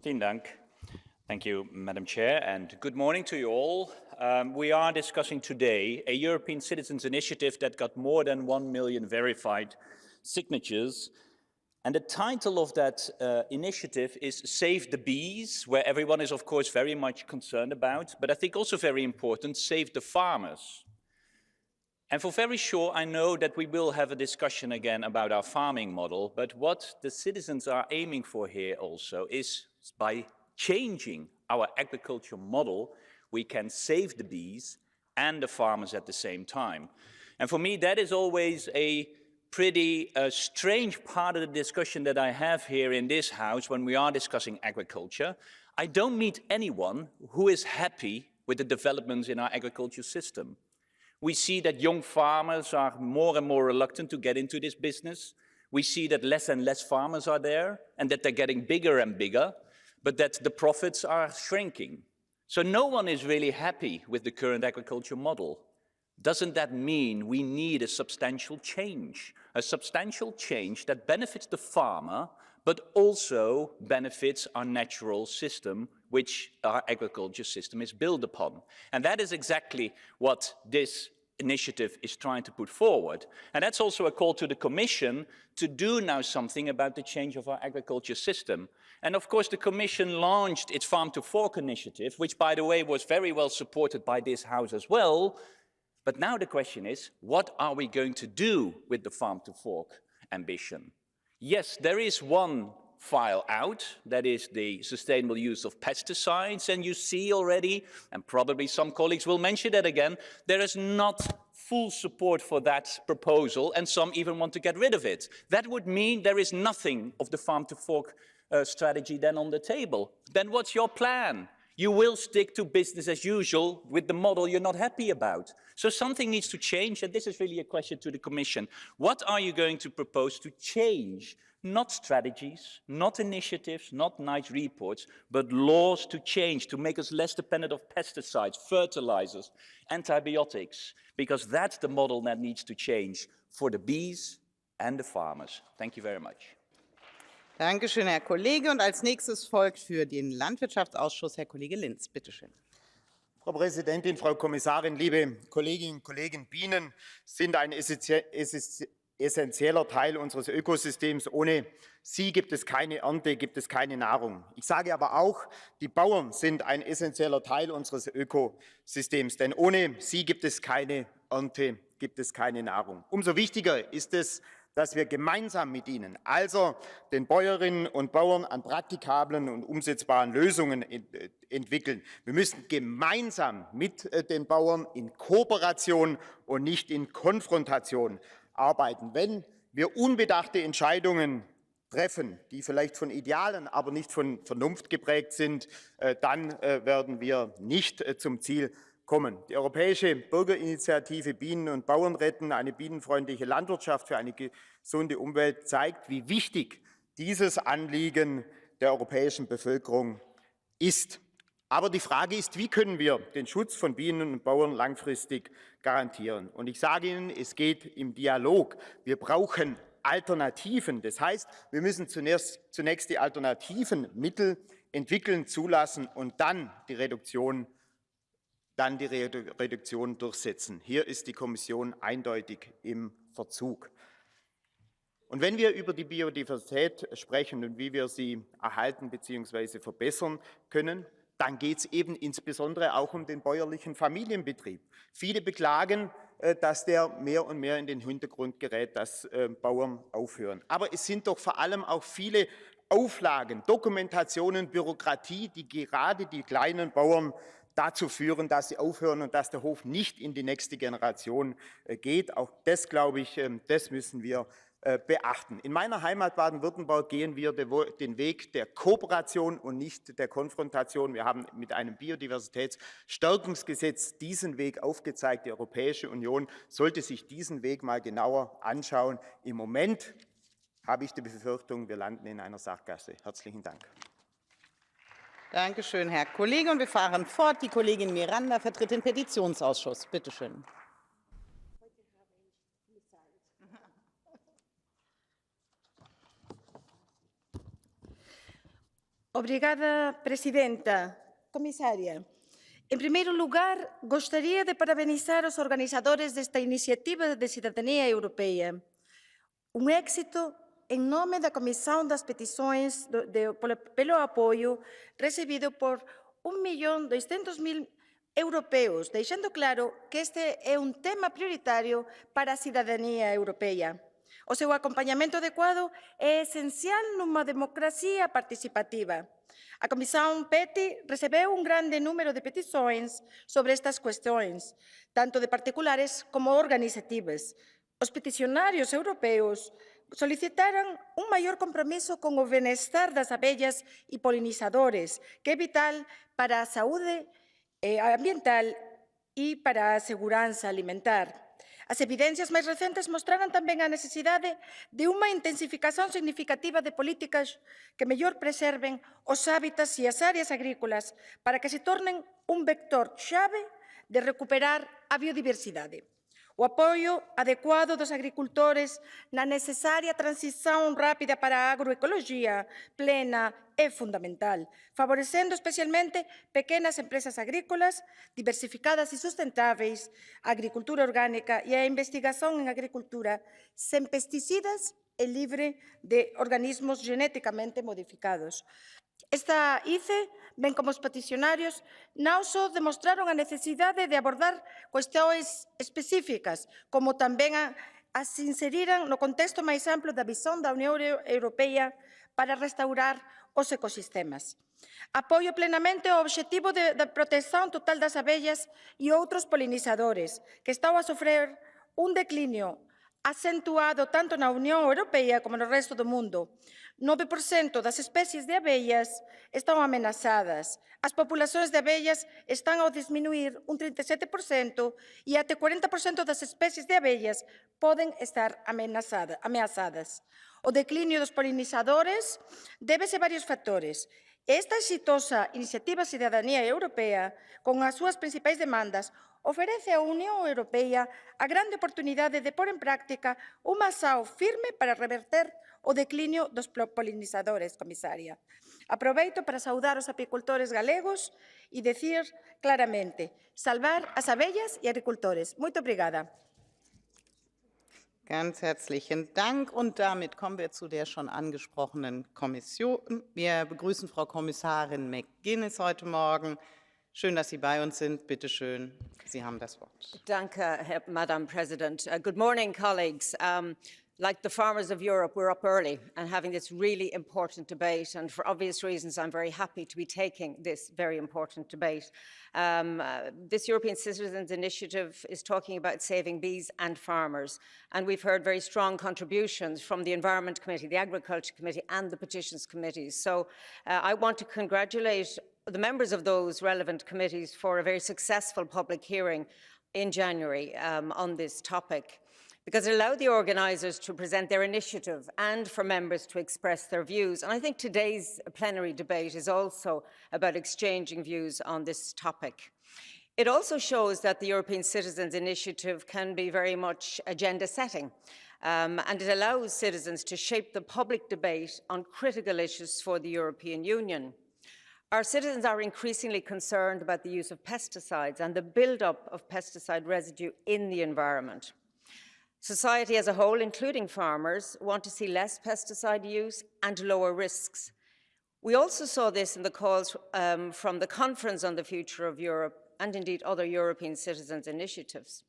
Vielen Dank. Thank you, Madam Chair, and good morning to you all. We are discussing today a European Citizens Initiative that got more than 1 million verified signatures. And the title of that initiative is Save the Bees, where everyone is, of course, very much concerned about, but I think also very important, Save the Farmers. And for very sure, I know that we will have a discussion again about our farming model, but what the citizens are aiming for here also is by changing our agriculture model, we can save the bees and the farmers at the same time. And for me, that is always a pretty strange part of the discussion that I have here in this house when we are discussing agriculture. I don't meet anyone who is happy with the developments in our agriculture system. We see that young farmers are more and more reluctant to get into this business. We see that less and less farmers are there and that they're getting bigger and bigger, but that the profits are shrinking. So no one is really happy with the current agriculture model. Doesn't that mean we need a substantial change that benefits the farmer, but also benefits our natural system, which our agriculture system is built upon? And that is exactly what this initiative is trying to put forward. And that's also a call to the Commission to do now something about the change of our agriculture system. And of course, the Commission launched its Farm to Fork initiative, which, by the way, was very well supported by this House as well. But now the question is, what are we going to do with the Farm to Fork ambition? Yes, there is one file out, that is the sustainable use of pesticides, and you see already, and probably some colleagues will mention that again, there is not full support for that proposal, and some even want to get rid of it. That would mean there is nothing of the Farm to Fork strategy then on the table. Then what's your plan? You will stick to business as usual with the model you're not happy about. So something needs to change, and this is really a question to the Commission. What are you going to propose to change? Not strategies, not initiatives, not nice reports, but laws to change, to make us less dependent on pesticides, fertilizers, antibiotics, because that's the model that needs to change for the bees and the farmers. Thank you very much. Dankeschön, Herr Kollege. Und als nächstes folgt für den Landwirtschaftsausschuss Herr Kollege Linz. Bitte schön. Frau Präsidentin, Frau Kommissarin, liebe Kolleginnen und Kollegen! Bienen sind ein essentieller Teil unseres Ökosystems. Ohne sie gibt es keine Ernte, gibt es keine Nahrung. Ich sage aber auch, die Bauern sind ein essentieller Teil unseres Ökosystems, denn ohne sie gibt es keine Ernte, gibt es keine Nahrung. Umso wichtiger ist es, dass wir gemeinsam mit ihnen, also den Bäuerinnen und Bauern, an praktikablen und umsetzbaren Lösungen entwickeln. Wir müssen gemeinsam mit den Bauern in Kooperation und nicht in Konfrontation arbeiten. Wenn wir unbedachte Entscheidungen treffen, die vielleicht von Idealen, aber nicht von Vernunft geprägt sind, dann werden wir nicht zum Ziel kommen. Die Europäische Bürgerinitiative Bienen und Bauern retten, eine bienenfreundliche Landwirtschaft für eine gesunde Umwelt zeigt, wie wichtig dieses Anliegen der europäischen Bevölkerung ist. Aber die Frage ist, wie können wir den Schutz von Bienen und Bauern langfristig garantieren? Und ich sage Ihnen, es geht im Dialog. Wir brauchen Alternativen. Das heißt, wir müssen zunächst die alternativen Mittel entwickeln, zulassen und dann die Reduktion durchsetzen. Hier ist die Kommission eindeutig im Verzug. Und wenn wir über die Biodiversität sprechen und wie wir sie erhalten bzw. verbessern können, dann geht es eben insbesondere auch um den bäuerlichen Familienbetrieb. Viele beklagen, dass der mehr und mehr in den Hintergrund gerät, dass Bauern aufhören. Aber es sind doch vor allem auch viele Auflagen, Dokumentationen, Bürokratie, die gerade die kleinen Bauern dazu führen, dass sie aufhören und dass der Hof nicht in die nächste Generation geht. Auch das, glaube ich, das müssen wir beachten. In meiner Heimat Baden-Württemberg gehen wir den Weg der Kooperation und nicht der Konfrontation. Wir haben mit einem Biodiversitätsstärkungsgesetz diesen Weg aufgezeigt. Die Europäische Union sollte sich diesen Weg mal genauer anschauen. Im Moment habe ich die Befürchtung, wir landen in einer Sackgasse. Herzlichen Dank. Danke schön, Herr Kollege. Und wir fahren fort. Die Kollegin Miranda vertritt den Petitionsausschuss. Bitte schön. Obrigada, Presidenta. Comisaria, en primeiro lugar, gostaria de parabenizar os organizadores desta iniciativa de cidadania europeia. Um éxito em nome da Comissão das Petições pelo apoio recebido por 1.200.000 europeus, deixando claro que este é um tema prioritário para a cidadania europeia. O seu acompanhamento adequado é essencial numa democracia participativa. A Comissão PETI recebeu um grande número de petições sobre estas questões, tanto de particulares como organizativas. Os peticionários europeus solicitaram um maior compromisso com o bem-estar das abelhas e polinizadores, que é vital para a saúde ambiental e para a segurança alimentar. As evidências mais recentes mostraram também a necessidade de uma intensificação significativa de políticas que melhor preservem os hábitats e as áreas agrícolas para que se tornem um vector-chave de recuperar a biodiversidade. O apoio adequado dos agricultores na necessária transição rápida para a agroecologia plena é fundamental, favorecendo especialmente pequenas empresas agrícolas diversificadas e sustentáveis, a agricultura orgânica e a investigação em agricultura sem pesticidas e livre de organismos geneticamente modificados. Esta ICE, bem como os peticionários, não só demonstraram a necessidade de abordar questões específicas, como também as inseriram no contexto mais amplo da visão da União Europeia para restaurar os ecossistemas. Apoio plenamente o objetivo da proteção total das abelhas e outros polinizadores, que estão a sofrer um declínio acentuado tanto na União Europeia como no resto do mundo. 9% das espécies de abelhas estão ameaçadas. As populações de abelhas estão a diminuir 37% e até 40% das espécies de abelhas podem estar ameaçadas. O declínio dos polinizadores deve-se a vários fatores. Esta exitosa iniciativa Cidadania Europeia, com as suas principais demandas, oferece à União Europeia a grande oportunidade de pôr em prática uma ação firme para reverter o declínio dos polinizadores, Comissária. Aproveito para saudar os apicultores galegos e dizer claramente, salvar as abelhas e agricultores. Muito obrigada. Ganz herzlichen Dank. Und damit kommen wir zu der schon angesprochenen Kommission. Wir begrüßen Frau Kommissarin McGuinness heute Morgen. Schön, dass Sie bei uns sind. Bitte schön, Sie haben das Wort. Danke, Madam President. Good morning, colleagues. Like the farmers of Europe, we're up early and having this really important debate. And for obvious reasons, I'm very happy to be taking this very important debate. This European Citizens Initiative is talking about saving bees and farmers. And we've heard very strong contributions from the Environment Committee, the Agriculture Committee and the Petitions Committees. So I want to congratulate the members of those relevant committees for a very successful public hearing in January on this topic, because it allowed the organisers to present their initiative and for members to express their views. And I think today's plenary debate is also about exchanging views on this topic. It also shows that the European Citizens Initiative can be very much agenda setting, and it allows citizens to shape the public debate on critical issues for the European Union. Our citizens are increasingly concerned about the use of pesticides and the build-up of pesticide residue in the environment. Society as a whole, including farmers, want to see less pesticide use and lower risks. We also saw this in the calls from the Conference on the Future of Europe and indeed other European citizens' initiatives.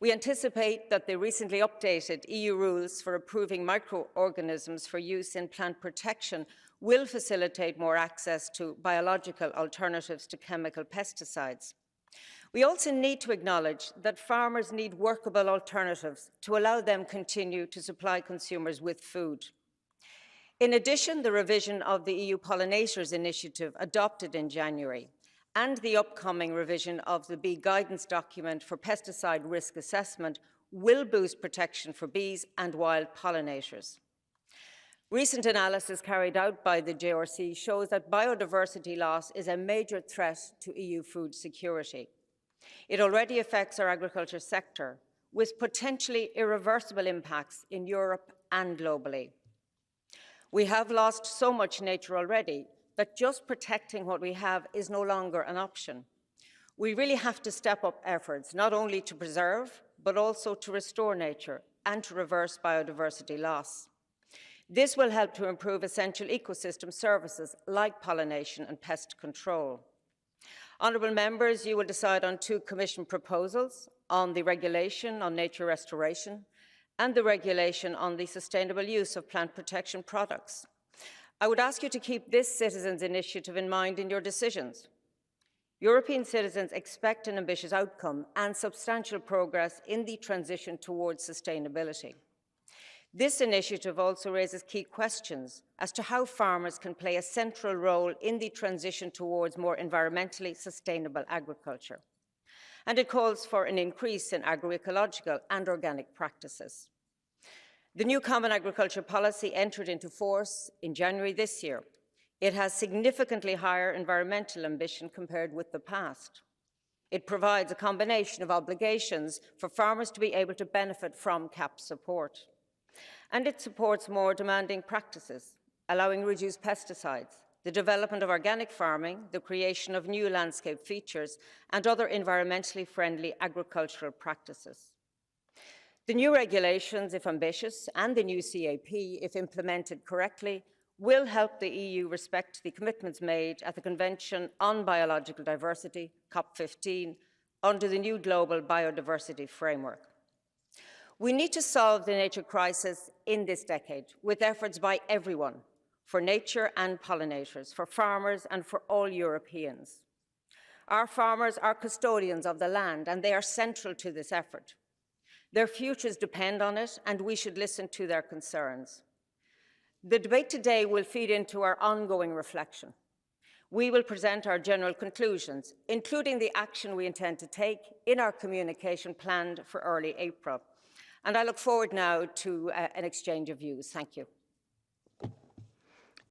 We anticipate that the recently updated EU rules for approving microorganisms for use in plant protection will facilitate more access to biological alternatives to chemical pesticides. We also need to acknowledge that farmers need workable alternatives to allow them to continue to supply consumers with food. In addition, the revision of the EU Pollinators Initiative adopted in January and the upcoming revision of the bee guidance document for pesticide risk assessment will boost protection for bees and wild pollinators. Recent analysis carried out by the JRC shows that biodiversity loss is a major threat to EU food security. It already affects our agriculture sector, with potentially irreversible impacts in Europe and globally. We have lost so much nature already that just protecting what we have is no longer an option. We really have to step up efforts, not only to preserve, but also to restore nature and to reverse biodiversity loss. This will help to improve essential ecosystem services like pollination and pest control. Honourable members, you will decide on 2 Commission proposals on the regulation on nature restoration and the regulation on the sustainable use of plant protection products. I would ask you to keep this citizens' initiative in mind in your decisions. European citizens expect an ambitious outcome and substantial progress in the transition towards sustainability. This initiative also raises key questions as to how farmers can play a central role in the transition towards more environmentally sustainable agriculture. And it calls for an increase in agroecological and organic practices. The new Common Agriculture Policy entered into force in January this year. It has significantly higher environmental ambition compared with the past. It provides a combination of obligations for farmers to be able to benefit from CAP support. And it supports more demanding practices, allowing reduced pesticides, the development of organic farming, the creation of new landscape features, and other environmentally friendly agricultural practices. The new regulations, if ambitious, and the new CAP, if implemented correctly, will help the EU respect the commitments made at the Convention on Biological Diversity, COP15, under the new Global Biodiversity Framework. We need to solve the nature crisis in this decade with efforts by everyone, for nature and pollinators, for farmers and for all Europeans. Our farmers are custodians of the land and they are central to this effort. Their futures depend on it and we should listen to their concerns. The debate today will feed into our ongoing reflection. We will present our general conclusions, including the action we intend to take in our communication planned for early April. And I look forward now to an exchange of views. Thank you.